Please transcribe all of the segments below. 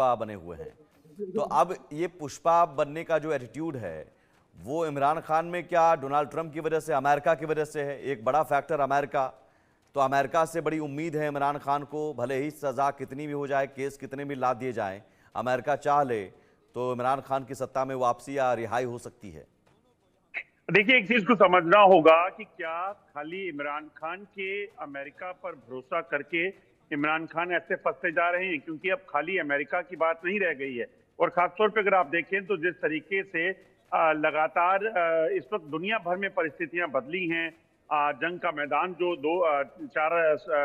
पुष्पा बने हुए हैं। तो अब ये पुष्पा बनने का जो एटीट्यूड है वो इमरान खान में क्या डोनाल्ड ट्रंप की वजह से, अमेरिका की वजह से है? एक बड़ा फैक्टर अमेरिका, तो अमेरिका से बड़ी उम्मीद है इमरान खान को, भले ही सजा कितनी भी हो जाए, केस कितने भी लाद दिए जाएं, अमेरिका चाह ले तो इमरान खान की सत्ता में वापसी या रिहाई हो सकती है। देखिए, एक चीज को समझना होगा कि क्या खाली इमरान खान के अमेरिका पर भरोसा करके इमरान खान ऐसे फंसते जा रहे हैं, क्योंकि अब खाली अमेरिका की बात नहीं रह गई है। और खासतौर पे अगर आप देखें तो जिस तरीके से लगातार इस वक्त दुनिया भर में परिस्थितियां बदली हैं, जंग का मैदान जो चार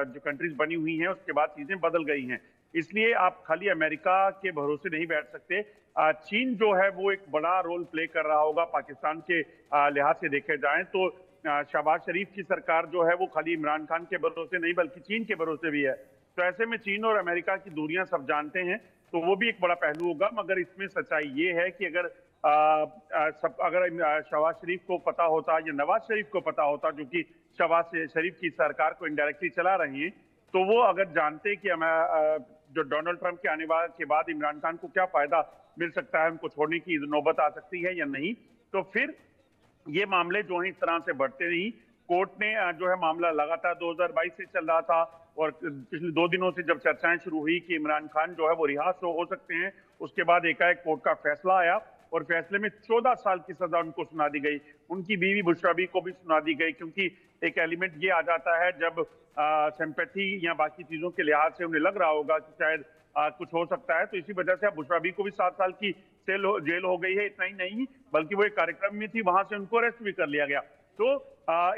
जो कंट्रीज बनी हुई हैं उसके बाद चीजें बदल गई हैं। इसलिए आप खाली अमेरिका के भरोसे नहीं बैठ सकते। चीन जो है वो एक बड़ा रोल प्ले कर रहा होगा पाकिस्तान के लिहाज से देखे जाए तो। शहबाज शरीफ की सरकार जो है वो खाली इमरान खान के भरोसे नहीं बल्कि चीन के भरोसे भी है। तो ऐसे में चीन और अमेरिका की दूरियां सब जानते हैं, तो वो भी एक बड़ा पहलू होगा। मगर इसमें सच्चाई ये है कि अगर शहबाज शरीफ को पता होता या नवाज शरीफ को पता होता, जो कि शहबाज शरीफ की सरकार को इनडायरेक्टली चला रही है, तो वो अगर जानते कि जो डोनाल्ड ट्रंप के आने के बाद इमरान खान को क्या फायदा मिल सकता है, उनको छोड़ने की नौबत आ सकती है या नहीं, तो फिर ये मामले जो है इस तरह से बढ़ते नहीं। कोर्ट ने जो है मामला लगातार 2022 से चल रहा था, और पिछले 2 दिनों से जब चर्चाएं शुरू हुई कि इमरान खान जो है वो रिहा हो सकते हैं, उसके बाद एकाएक कोर्ट का फैसला आया और फैसले में 14 साल की सजा उनको सुना दी गई। उनकी बीवी बुशरा बी को भी सुना दी गई, क्योंकि एक एलिमेंट ये आ जाता है जब सिंपैथी या बाकी चीजों के लिहाज से उन्हें लग रहा होगा कि शायद कुछ हो सकता है, तो इसी वजह से अब बुशरा बी को भी 7 साल की जेल हो गई है। इतना ही नहीं, बल्कि वो एक कार्यक्रम में थी, वहां से उनको अरेस्ट भी कर लिया गया। तो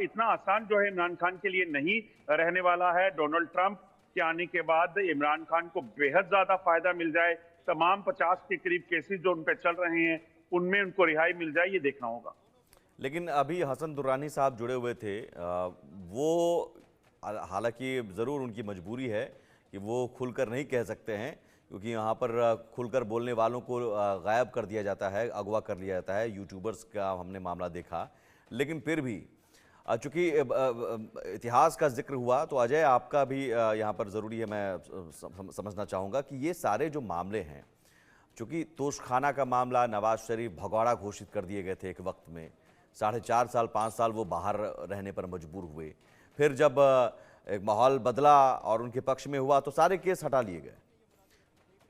इतना आसान जो है इमरान खान के लिए नहीं रहने वाला है। डोनाल्ड ट्रंप के आने के बाद इमरान खान को बेहद ज्यादा फायदा मिल जाए, तमाम 50 के करीब केसेस जो उन पर चल रहे हैं उनमें उनको रिहाई मिल जाए, ये देखना होगा। लेकिन अभी हसन दुर्रानी साहब जुड़े हुए थे, वो हालांकि ज़रूर उनकी मजबूरी है कि वो खुलकर नहीं कह सकते हैं, क्योंकि यहाँ पर खुलकर बोलने वालों को गायब कर दिया जाता है, अगवा कर लिया जाता है। यूट्यूबर्स का हमने मामला देखा। लेकिन फिर भी चूंकि इतिहास का जिक्र हुआ, तो अजय आपका भी यहाँ पर ज़रूरी है, मैं समझना चाहूँगा कि ये सारे जो मामले हैं, चूंकि तोशखाना का मामला, नवाज शरीफ भगौड़ा घोषित कर दिए गए थे एक वक्त में, 4.5 साल 5 साल वो बाहर रहने पर मजबूर हुए। फिर जब एक माहौल बदला और उनके पक्ष में हुआ तो सारे केस हटा लिए गए,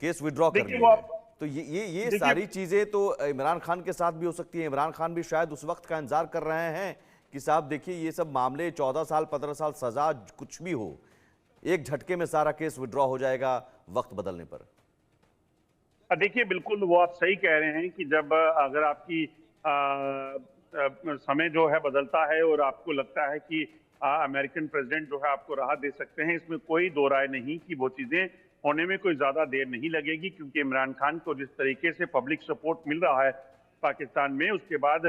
केस विड्रॉ कर लिए गए। तो ये सारी चीज़ें तो इमरान खान के साथ भी हो सकती है। इमरान खान भी शायद उस वक्त का इंतजार कर रहे हैं कि साहब देखिए ये सब मामले 14 साल 15 साल सजा कुछ भी हो, एक झटके में सारा केस विड्रॉ हो जाएगा वक्त बदलने पर। देखिए, बिल्कुल वो आप सही कह रहे हैं कि जब अगर आपकी समय जो है बदलता है और आपको लगता है कि अमेरिकन प्रेसिडेंट जो है आपको राहत दे सकते हैं, इसमें कोई दो राय नहीं कि वो चीजें होने में कोई ज्यादा देर नहीं लगेगी। क्योंकि इमरान खान को जिस तरीके से पब्लिक सपोर्ट मिल रहा है पाकिस्तान में, उसके बाद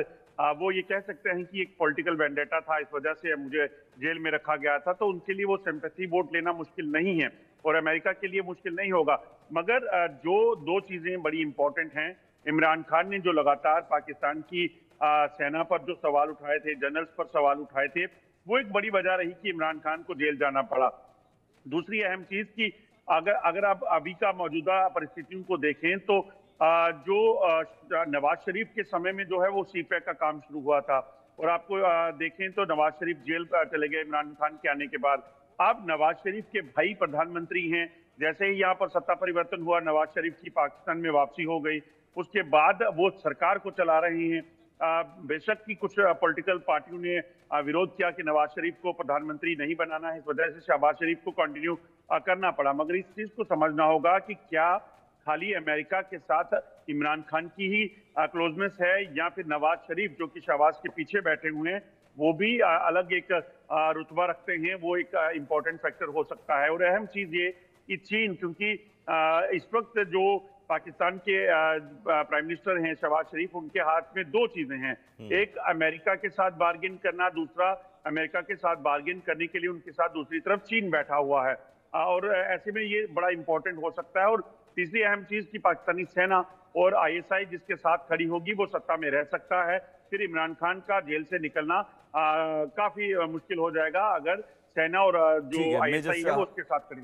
वो ये कह सकते हैं कि एक पॉलिटिकल वेंडेटा था, इस वजह से मुझे जेल में रखा गया था, तो उनके लिए वो सिंपैथी वोट लेना मुश्किल नहीं है और अमेरिका के लिए मुश्किल नहीं होगा। मगर जो 2 चीजें बड़ी इंपॉर्टेंट हैं, इमरान खान ने जो लगातार पाकिस्तान की सेना पर जो सवाल उठाए थे, जनरल्स पर सवाल उठाए थे, वो एक बड़ी वजह रही कि इमरान खान को जेल जाना पड़ा। दूसरी अहम चीज कि अगर अगर आप अभी का मौजूदा परिस्थितियों को देखें तो जो नवाज शरीफ के समय में जो है वो सीपैक का काम शुरू हुआ था, और आपको देखें तो नवाज शरीफ जेल चले गए इमरान खान के आने के बाद। अब नवाज शरीफ के भाई प्रधानमंत्री हैं, जैसे ही यहाँ पर सत्ता परिवर्तन हुआ, नवाज शरीफ की पाकिस्तान में वापसी हो गई, उसके बाद वो सरकार को चला रहे हैं। बेशक की कुछ पॉलिटिकल पार्टियों ने विरोध किया कि नवाज शरीफ को प्रधानमंत्री नहीं बनाना है, इस वजह से शहबाज शरीफ को कंटिन्यू करना पड़ा। मगर इस चीज को समझना होगा कि क्या खाली अमेरिका के साथ इमरान खान की ही क्लोजनेस है, या फिर नवाज शरीफ जो कि शहबाज के पीछे बैठे हुए हैं वो भी अलग एक रुतबा रखते हैं, वो एक इंपॉर्टेंट फैक्टर हो सकता है। और अहम चीज ये कि चीन, क्योंकि इस वक्त जो पाकिस्तान के प्राइम मिनिस्टर हैं शहबाज शरीफ, उनके हाथ में 2 चीजें हैं, एक अमेरिका के साथ बार्गेन करना, दूसरा अमेरिका के साथ बार्गेन करने के लिए उनके साथ दूसरी तरफ चीन बैठा हुआ है। और ऐसे में ये बड़ा इंपॉर्टेंट हो सकता है। और तीसरी अहम चीज की पाकिस्तानी सेना और आईएसआई जिसके साथ खड़ी होगी वो सत्ता में रह सकता है। फिर इमरान खान का जेल से निकलना काफी मुश्किल हो जाएगा अगर सेना और ठीक जो है, आईएसआई है वो उसके साथ खड़ी।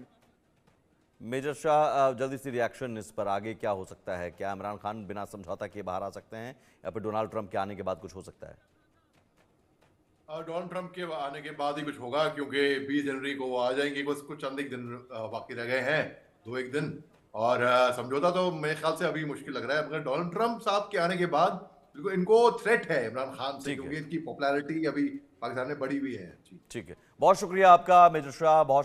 मेजर शाह, जल्दी से रिएक्शन इस पर, आगे क्या हो सकता है? क्या इमरान खान बिना समझौता के बाहर आ सकते हैं या फिर डोनाल्ड ट्रंप के आने के बाद कुछ हो सकता है? डोनाल्ड ट्रंप के आने के बाद ही कुछ होगा, क्योंकि 20 जनवरी को वो आ जाएंगे। बस कुछ चंद एक दिन बाकी रह गए हैं, 2 एक दिन। और समझौता तो मेरे ख्याल से अभी मुश्किल लग रहा है, मगर डोनाल्ड ट्रंप साहब के आने के बाद बिल्कुल इनको थ्रेट है इमरान खान से, ठीक है, क्योंकि इनकी पॉपुलैरिटी अभी पाकिस्तान में बढ़ी हुई है। जी ठीक है। बहुत शुक्रिया आपका मेजर शाह। बहुत